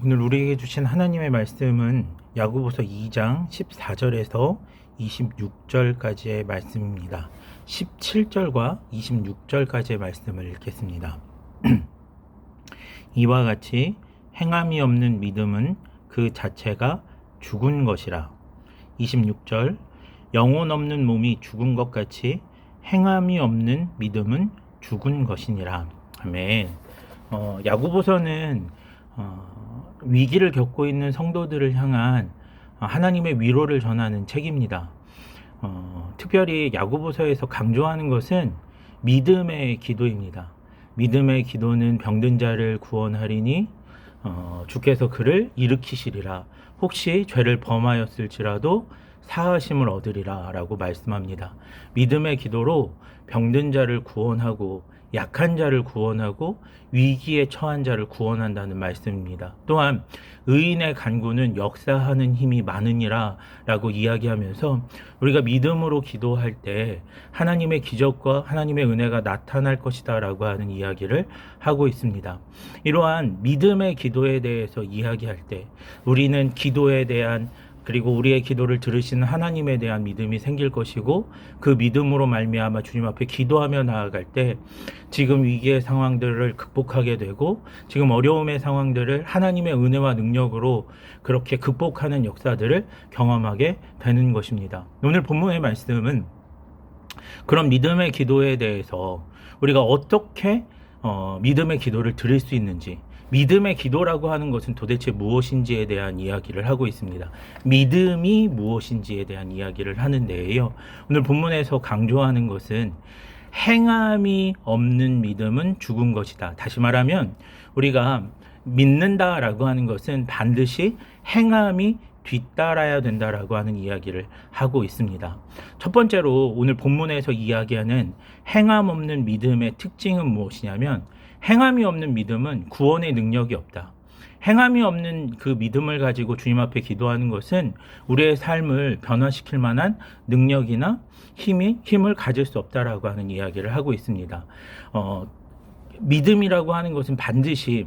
오늘 우리에게 주신 하나님의 말씀은 야고보서 2장 14절에서 26절까지의 말씀입니다. 17절과 26절까지의 말씀을 읽겠습니다. 이와 같이 행함이 없는 믿음은 그 자체가 죽은 것이라. 26절 영혼 없는 몸이 죽은 것 같이 행함이 없는 믿음은 죽은 것이니라. 아멘. 야고보서는 위기를 겪고 있는 성도들을 향한 하나님의 위로를 전하는 책입니다. 특별히 야고보서에서 강조하는 것은 믿음의 기도입니다. 믿음의 기도는 병든 자를 구원하리니 주께서 그를 일으키시리라. 혹시 죄를 범하였을지라도 사하심을 얻으리라 라고 말씀합니다. 믿음의 기도로 병든 자를 구원하고 약한 자를 구원하고 위기에 처한 자를 구원한다는 말씀입니다. 또한 의인의 간구는 역사하는 힘이 많으니라 라고 이야기하면서 우리가 믿음으로 기도할 때 하나님의 기적과 하나님의 은혜가 나타날 것이다 라고 하는 이야기를 하고 있습니다. 이러한 믿음의 기도에 대해서 이야기할 때 우리는 기도에 대한 그리고 우리의 기도를 들으시는 하나님에 대한 믿음이 생길 것이고 그 믿음으로 말미암아 주님 앞에 기도하며 나아갈 때 지금 위기의 상황들을 극복하게 되고 지금 어려움의 상황들을 하나님의 은혜와 능력으로 그렇게 극복하는 역사들을 경험하게 되는 것입니다. 오늘 본문의 말씀은 그런 믿음의 기도에 대해서 우리가 어떻게 믿음의 기도를 드릴 수 있는지, 믿음의 기도라고 하는 것은 도대체 무엇인지에 대한 이야기를 하고 있습니다. 믿음이 무엇인지에 대한 이야기를 하는데요. 오늘 본문에서 강조하는 것은 행함이 없는 믿음은 죽은 것이다. 다시 말하면 우리가 믿는다라고 하는 것은 반드시 행함이 뒤따라야 된다라고 하는 이야기를 하고 있습니다. 첫 번째로 오늘 본문에서 이야기하는 행함 없는 믿음의 특징은 무엇이냐면 행함이 없는 믿음은 구원의 능력이 없다. 행함이 없는 그 믿음을 가지고 주님 앞에 기도하는 것은 우리의 삶을 변화시킬 만한 능력이나 힘을 가질 수 없다라고 하는 이야기를 하고 있습니다. 믿음이라고 하는 것은 반드시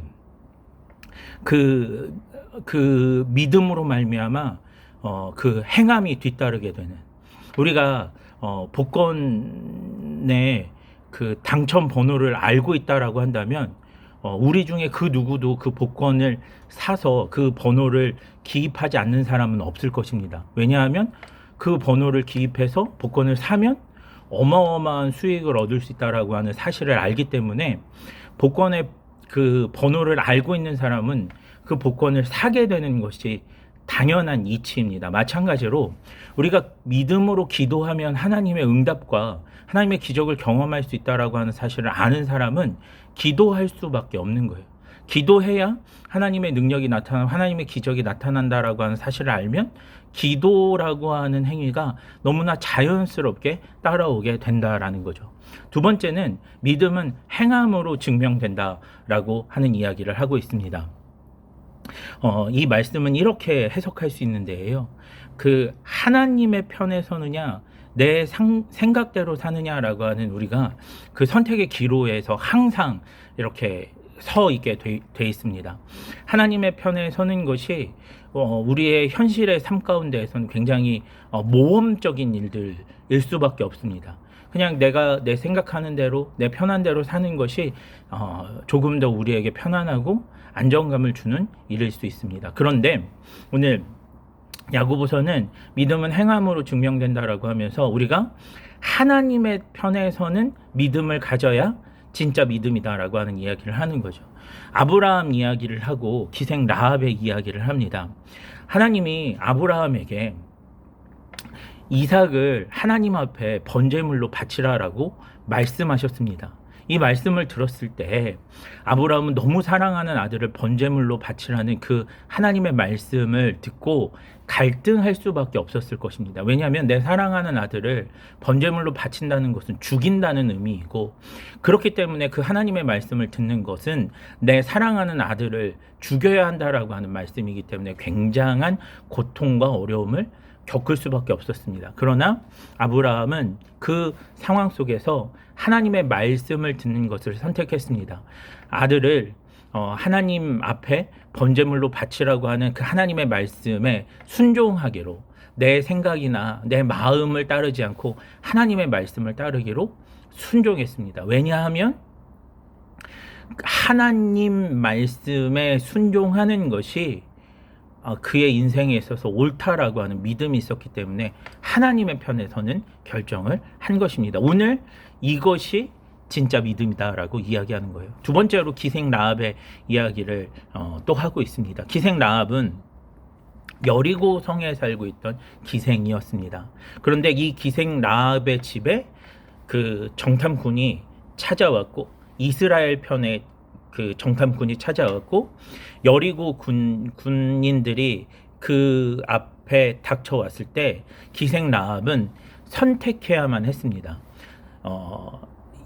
그 믿음으로 말미암아 그 행함이 뒤따르게 되는, 우리가 복권의 그 당첨 번호를 알고 있다라고 한다면 우리 중에 그 누구도 그 복권을 사서 그 번호를 기입하지 않는 사람은 없을 것입니다. 왜냐하면 그 번호를 기입해서 복권을 사면 어마어마한 수익을 얻을 수 있다라고 하는 사실을 알기 때문에 복권의 그 번호를 알고 있는 사람은 그 복권을 사게 되는 것이 당연한 이치입니다. 마찬가지로 우리가 믿음으로 기도하면 하나님의 응답과 하나님의 기적을 경험할 수 있다라고 하는 사실을 아는 사람은 기도할 수밖에 없는 거예요. 기도해야 하나님의 능력이 나타나고 하나님의 기적이 나타난다라고 하는 사실을 알면 기도라고 하는 행위가 너무나 자연스럽게 따라오게 된다라는 거죠. 두 번째는 믿음은 행함으로 증명된다라고 하는 이야기를 하고 있습니다. 이 말씀은 이렇게 해석할 수 있는데요. 그 하나님의 편에 서느냐 내 생각대로 사느냐라고 하는 우리가 그 선택의 기로에서 항상 이렇게 서 있게 돼 있습니다. 하나님의 편에 서는 것이 우리의 현실의 삶 가운데에서는 굉장히 모험적인 일들일 수밖에 없습니다. 그냥 내가 내 생각하는 대로 내 편한 대로 사는 것이 조금 더 우리에게 편안하고 안정감을 주는 일일 수 있습니다. 그런데 오늘 야고보서는 믿음은 행함으로 증명된다라고 하면서 우리가 하나님의 편에서는 믿음을 가져야 진짜 믿음이다라고 하는 이야기를 하는 거죠. 아브라함 이야기를 하고 기생 라합의 이야기를 합니다. 하나님이 아브라함에게 이삭을 하나님 앞에 번제물로 바치라라고 말씀하셨습니다. 이 말씀을 들었을 때 아브라함은 너무 사랑하는 아들을 번제물로 바치라는 그 하나님의 말씀을 듣고 갈등할 수밖에 없었을 것입니다. 왜냐하면 내 사랑하는 아들을 번제물로 바친다는 것은 죽인다는 의미이고, 그렇기 때문에 그 하나님의 말씀을 듣는 것은 내 사랑하는 아들을 죽여야 한다라고 하는 말씀이기 때문에 굉장한 고통과 어려움을 겪을 수밖에 없었습니다. 그러나 아브라함은 그 상황 속에서 하나님의 말씀을 듣는 것을 선택했습니다. 아들을 하나님 앞에 번제물로 바치라고 하는 그 하나님의 말씀에 순종하기로, 내 생각이나 내 마음을 따르지 않고 하나님의 말씀을 따르기로 순종했습니다. 왜냐하면 하나님 말씀에 순종하는 것이 그의 인생에 있어서 옳다라고 하는 믿음이 있었기 때문에 하나님의 편에 서는 결정을 한 것입니다. 오늘 이것이 진짜 믿음이다라고 이야기하는 거예요. 두 번째로 기생 라합의 이야기를 또 하고 있습니다. 기생 라합은 여리고 성에 살고 있던 기생이었습니다. 그런데 이 기생 라합의 집에 그 정탐꾼이 찾아왔고, 이스라엘 편의 그 정탐꾼이 찾아왔고, 여리고 군인들이 그 앞에 닥쳐왔을 때 기생 라합은 선택해야만 했습니다.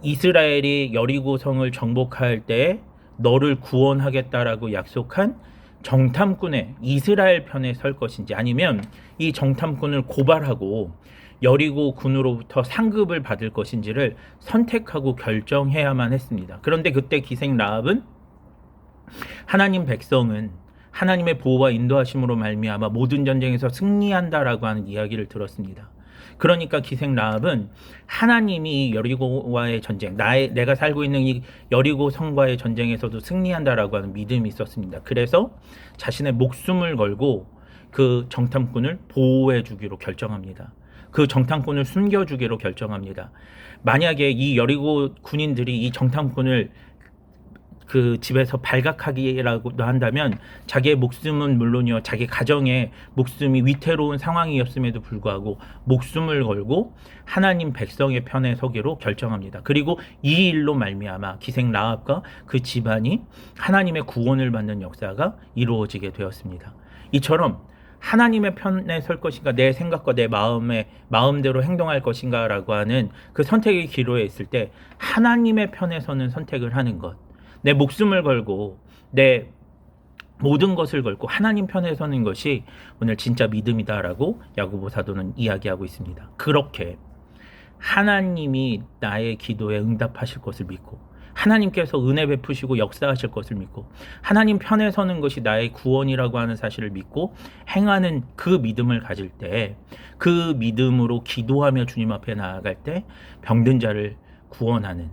이스라엘이 여리고 성을 정복할 때 너를 구원하겠다라고 약속한 정탐꾼의 이스라엘 편에 설 것인지, 아니면 이 정탐꾼을 고발하고 여리고 군으로부터 상급을 받을 것인지를 선택하고 결정해야만 했습니다. 그런데 그때 기생 라합은 하나님 백성은 하나님의 보호와 인도하심으로 말미암아 모든 전쟁에서 승리한다라고 하는 이야기를 들었습니다. 그러니까 기생 라합은 하나님이 여리고와의 전쟁, 내가 살고 있는 이 여리고 성과의 전쟁에서도 승리한다라고 하는 믿음이 있었습니다. 그래서 자신의 목숨을 걸고 그 정탐꾼을 보호해 주기로 결정합니다. 그 정탐꾼을 숨겨주기로 결정합니다. 만약에 이 여리고 군인들이 이 정탐꾼을 그 집에서 발각하기라고도 한다면 자기의 목숨은 물론이요, 자기 가정의 목숨이 위태로운 상황이었음에도 불구하고 목숨을 걸고 하나님 백성의 편에 서기로 결정합니다. 그리고 이 일로 말미암아 기생 라합과 그 집안이 하나님의 구원을 받는 역사가 이루어지게 되었습니다. 이처럼 하나님의 편에 설 것인가, 내 생각과 내 마음대로 행동할 것인가 라고 하는 그 선택의 기로에 있을 때 하나님의 편에 서는 선택을 하는 것, 내 목숨을 걸고 내 모든 것을 걸고 하나님 편에 서는 것이 오늘 진짜 믿음이다라고 야고보 사도는 이야기하고 있습니다. 그렇게 하나님이 나의 기도에 응답하실 것을 믿고, 하나님께서 은혜 베푸시고 역사하실 것을 믿고, 하나님 편에 서는 것이 나의 구원이라고 하는 사실을 믿고 행하는 그 믿음을 가질 때, 그 믿음으로 기도하며 주님 앞에 나아갈 때 병든 자를 구원하는,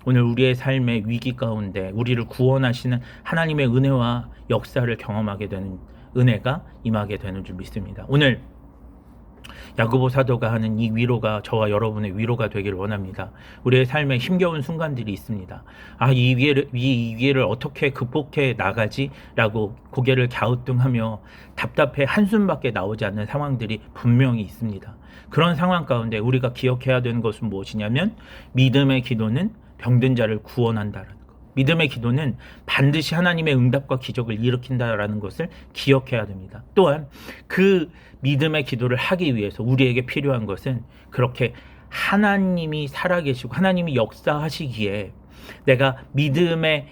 오늘 우리의 삶의 위기 가운데 우리를 구원하시는 하나님의 은혜와 역사를 경험하게 되는 은혜가 임하게 되는 줄 믿습니다. 오늘 야고보 사도가 하는 이 위로가 저와 여러분의 위로가 되기를 원합니다. 우리의 삶에 힘겨운 순간들이 있습니다. 이 위기를 어떻게 극복해 나가지? 라고 고개를 갸우뚱하며 답답해 한숨밖에 나오지 않는 상황들이 분명히 있습니다. 그런 상황 가운데 우리가 기억해야 되는 것은 무엇이냐면, 믿음의 기도는 병든 자를 구원한다라는 것. 믿음의 기도는 반드시 하나님의 응답과 기적을 일으킨다라는 것을 기억해야 됩니다. 또한 그 믿음의 기도를 하기 위해서 우리에게 필요한 것은 그렇게 하나님이 살아계시고 하나님이 역사하시기에 내가 믿음의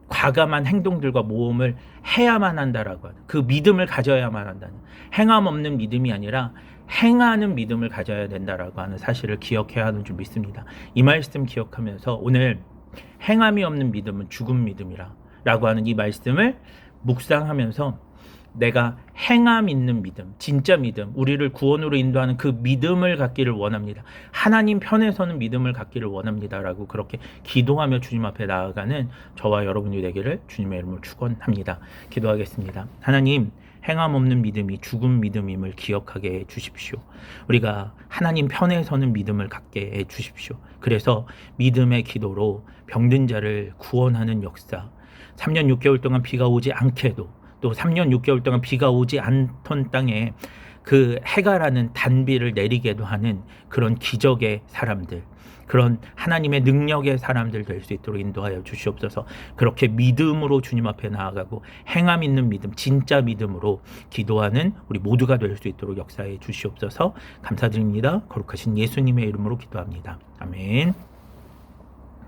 과감한 행동들과 모험을 해야만 한다라고 하는, 그 믿음을 가져야만 한다는, 행함 없는 믿음이 아니라 행하는 믿음을 가져야 된다라고 하는 사실을 기억해야 하는 줄 믿습니다. 이 말씀 기억하면서 오늘 행함이 없는 믿음은 죽은 믿음이라 라고 하는 이 말씀을 묵상하면서 내가 행함 있는 믿음, 진짜 믿음, 우리를 구원으로 인도하는 그 믿음을 갖기를 원합니다. 하나님 편에 서는 믿음을 갖기를 원합니다 라고 그렇게 기도하며 주님 앞에 나아가는 저와 여러분이 되기를 주님의 이름으로 축원합니다. 기도하겠습니다. 하나님, 행함 없는 믿음이 죽은 믿음임을 기억하게 해 주십시오. 우리가 하나님 편에 서는 믿음을 갖게 해 주십시오. 그래서 믿음의 기도로 병든 자를 구원하는 역사, 3년 6개월 동안 비가 오지 않게도, 또 3년 6개월 동안 비가 오지 않던 땅에 그 해가라는 단비를 내리게도 하는 그런 기적의 사람들, 그런 하나님의 능력의 사람들 될 수 있도록 인도하여 주시옵소서. 그렇게 믿음으로 주님 앞에 나아가고 행함 있는 믿음, 진짜 믿음으로 기도하는 우리 모두가 될 수 있도록 역사해 주시옵소서. 감사드립니다. 거룩하신 예수님의 이름으로 기도합니다. 아멘.